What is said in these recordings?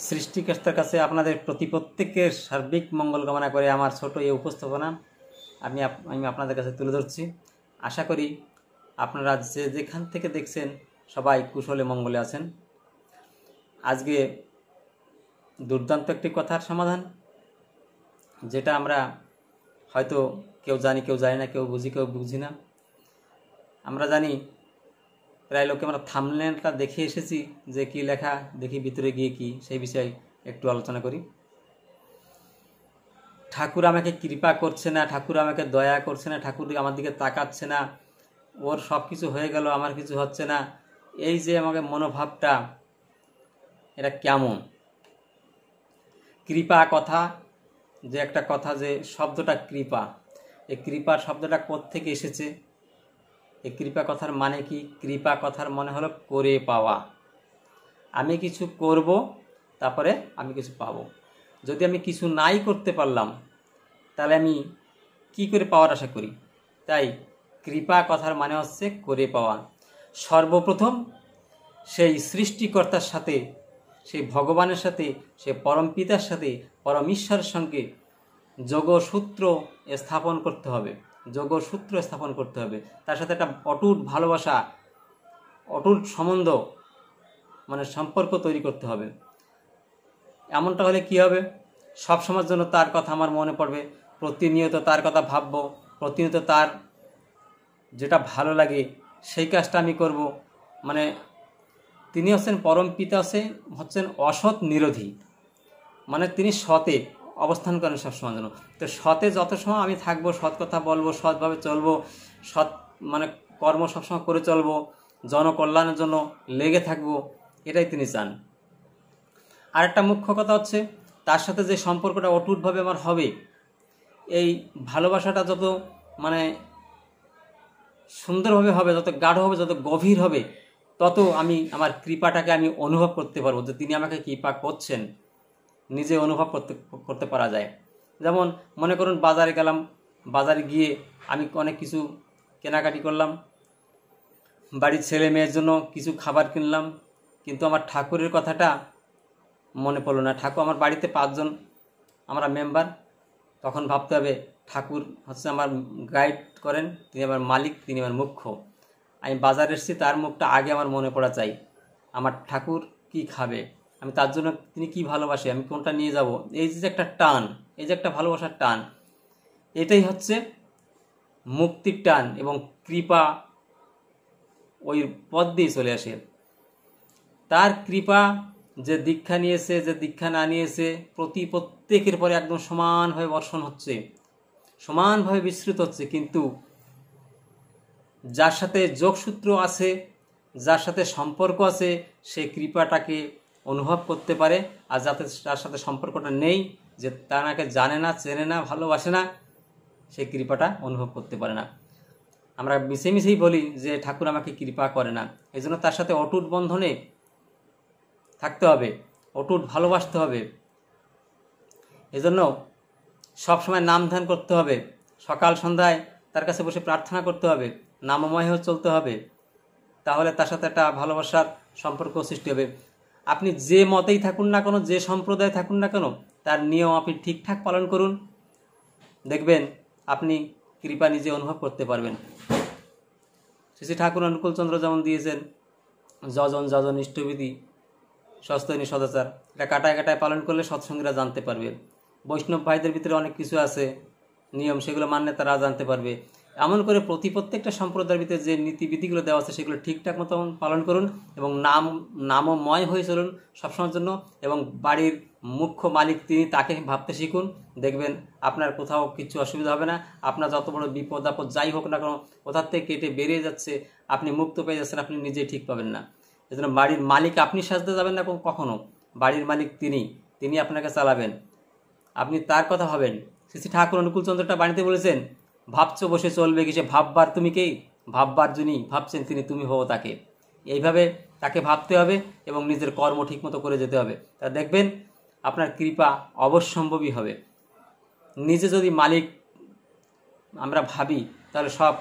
সৃষ্টিকর্তার কাছে আপনাদের প্রত্যেকের সার্বিক মঙ্গল কামনা করে আমার ছোট এই উপস্থাপনা আমি আপনাদের কাছে তুলে ধরছি। আশা করি আপনারা যেখান থেকে দেখছেন সবাই কুশলে মঙ্গলে আছেন। আজকে দুর্দান্ত একটি কথার সমাধান, যেটা আমরা হয়তো কেউ জানি কেউ জানি না, কেউ বুঝি কেউ বুঝি না। আমরা জানি প্রায় লোকে আমরা থাম্বনেলটা দেখে এসেছি যে কি লেখা, দেখি ভিতরে গিয়ে কি, সেই বিষয়ে একটু আলোচনা করি। ঠাকুর আমাকে কৃপা করছে না, ঠাকুর আমাকে দয়া করছে না, ঠাকুর আমার দিকে তাকাচ্ছে না, ওর সব কিছু হয়ে গেল আমার কিছু হচ্ছে না, এই যে আমাকে মনোভাবটা, এটা কেমন? কৃপা কথা, যে একটা কথা, যে শব্দটা কৃপা, এই কৃপার শব্দটা কোত্থেকে এসেছে? এই কৃপা কথার মানে কি? কৃপা কথার মনে হলো করে পাওয়া। আমি কিছু করব, তারপরে আমি কিছু পাবো। যদি আমি কিছু নাই করতে পারলাম, তাহলে আমি কি করে পাওয়ার আশা করি? তাই কৃপা কথার মানে হচ্ছে করে পাওয়া। সর্বপ্রথম সেই সৃষ্টিকর্তার সাথে, সেই ভগবানের সাথে, সেই পরম পিতার সাথে, পরম ঈশ্বরের সঙ্গে যোগসূত্র স্থাপন করতে হবে। যোগসূত্র স্থাপন করতে হবে, তার সাথে একটা অটুট ভালোবাসা, অটুট সম্বন্ধ, মানে সম্পর্ক তৈরি করতে হবে। এমনটা হলে কি হবে? সব সময়ের জন্য তার কথা আমার মনে পড়বে, প্রতিনিয়ত তার কথা ভাববো, প্রতিনিয়ত তার যেটা ভালো লাগে সেই কাজটা আমি করব। মানে তিনি হচ্ছেন পরম পিতা, হচ্ছেন অসৎ নিরোধী, মানে তিনি সতে অবস্থান করেন সবসময় জন্য। তো সতে যত সময় আমি থাকবো, সৎ কথা বলবো, সৎভাবে চলবো, সৎ মানে কর্ম সবসময় করে চলবো, জনকল্যাণের জন্য লেগে থাকবো, এটাই তিনি চান। আরেকটা মুখ্য কথা হচ্ছে তার সাথে যে সম্পর্কটা অটুটভাবে আমার হবে, এই ভালোবাসাটা যত মানে সুন্দরভাবে হবে, যত গাঢ় হবে, যত গভীর হবে, তত আমি আমার কৃপাটাকে আমি অনুভব করতে পারবো, যে তিনি আমাকে কৃপা করছেন, নিজে অনুভব করতে পারা যায়। যেমন মনে করুন বাজারে গেলাম, বাজারে গিয়ে আমি অনেক কিছু কেনাকাটি করলাম, বাড়ির ছেলে মেয়ের জন্য কিছু খাবার কিনলাম, কিন্তু আমার ঠাকুরের কথাটা মনে পড়লো না। ঠাকুর, আমার বাড়িতে 5 জন আমরা মেম্বার, তখন ভাবতে হবে ঠাকুর হচ্ছে আমার গাইড করেন, তিনি আমার মালিক, তিনি আমার মুখ্য। আমি বাজারে এসেছি, তার মুখটা আগে আমার মনে পড়া চাই। আমার ঠাকুর কি খাবে, আমি তার জন্য তিনি কি ভালোবাসে, আমি কোনটা নিয়ে যাব, এই যে একটা টান, এই যে একটা ভালোবাসার টান, এটাই হচ্ছে মুক্তির টান। এবং কৃপা ওই পথ দিয়ে চলে আসে। তার কৃপা যে দীক্ষা নিয়েছে, যে দীক্ষা না নিয়েছে, প্রত্যেকের পরে একদম সমানভাবে বর্ষণ হচ্ছে, সমানভাবে বিস্তৃত হচ্ছে। কিন্তু যার সাথে যোগসূত্র আছে, যার সাথে সম্পর্ক আছে, সে কৃপাটাকে অনুভব করতে পারে। আর যার সাথে সম্পর্কটা নেই, যে তাকে জানে না, চেনে না, ভালোবাসে না, সে কৃপাটা অনুভব করতে পারে না। আমরা মিছেই বলি যে ঠাকুর আমাকে কৃপা করে না। এই জন্য তার সাথে অটুট বন্ধনে থাকতে হবে, অটুট ভালোবাসতে হবে। এজন্য সবসময় নাম ধ্যান করতে হবে, সকাল সন্ধ্যায় তার কাছে বসে প্রার্থনা করতে হবে, নামময় হয়ে চলতে হবে। তাহলে তার সাথে একটা ভালোবাসার সম্পর্ক সৃষ্টি হবে। আপনি যে মতেই থাকুন না কেন, যে সম্প্রদায়ে থাকুন না কেন, তার নিয়ম আপনি ঠিকঠাক পালন করুন, দেখবেন আপনি কৃপা নিজে অনুভব করতে পারবেন। শ্রী ঠাকুর অনুকূলচন্দ্র যেমন দিয়েছেন, যজন যজন ইষ্টবিধি সস্তনী সদাচার, এটা কাটায় কাটায় পালন করলে সৎসঙ্গীরা জানতে পারবে। বৈষ্ণব ভাইদের ভিতরে অনেক কিছু আছে নিয়ম, সেগুলো মানলে তারা জানতে পারবে। এমন করে প্রত্যেকটা সম্প্রদায়ের ভিতরে যে নীতিবিধিগুলো দেওয়া আছে, সেগুলো ঠিকঠাক মতো পালন করুন এবং নামময় হয়ে চলুন সবসময়ের জন্য। এবং বাড়ির মুখ্য মালিক তিনি, তাকে ভাবতে শিখুন, দেখবেন আপনার কোথাও কিছু অসুবিধা হবে না। আপনার যত বড় বিপদ আপদ যাই হোক না কেন, কোথার থেকে কেটে বেরিয়ে যাচ্ছে, আপনি মুক্ত পেয়ে যাচ্ছেন, আপনি নিজেই ঠিক পাবেন না। এজন্য বাড়ির মালিক আপনি সাজতে যাবেন না কখনো, বাড়ির মালিক তিনি আপনাকে চালাবেন, আপনি তার কথা ভাবেন। শ্রী ঠাকুর অনুকূলচন্দ্রটা বাড়িতে বলেছেন, ভাবছো বসে চলবে কিসে, ভাববার তুমি কে, ভাববার যিনি ভাবছেন তিনি, তুমি হও তাকে। এইভাবে তাকে ভাবতে হবে এবং নিজের কর্ম ঠিকমতো করে যেতে হবে। তা দেখবেন আপনার কৃপা অবশ্যম্ভাবী হবে। নিজে যদি মালিক আমরা ভাবি, তাহলে সব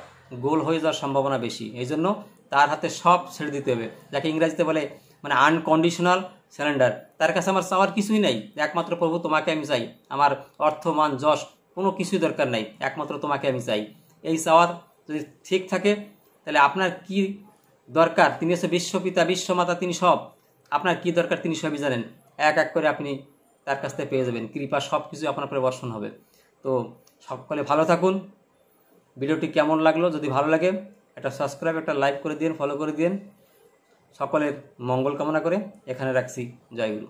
গোল হয়ে যাওয়ার সম্ভাবনা বেশি। এই জন্য তার হাতে সব ছেড়ে দিতে হবে, যাকে ইংরেজিতে বলে মানে আনকন্ডিশনাল স্যালেন্ডার। তার কাছে আমার চাওয়ার কিছুই নাই, একমাত্র প্রভু তোমাকে আমি চাই। আমার অর্থ মান যশ কোনো কিছুই দরকার নাই, একমাত্র তোমাকে আমি চাই। এই চাওয়ার যদি ঠিক থাকে তাহলে আপনার কি দরকার, তিনি হচ্ছে বিশ্বপিতা বিশ্বমাতা, তিনি সব। আপনার কি দরকার তিনি সবই জানেন। এক এক করে আপনি তার কাছ থেকে পেয়ে যাবেন, কৃপা সব কিছু আপনার উপরে বর্ষণ হবে। তো সকলে ভালো থাকুন। ভিডিওটি কেমন লাগলো, যদি ভালো লাগে একটা সাবস্ক্রাইব, একটা লাইক করে দিন, ফলো করে দিন। সকলের মঙ্গল কামনা করে এখানে রাখছি। জয় গুরু।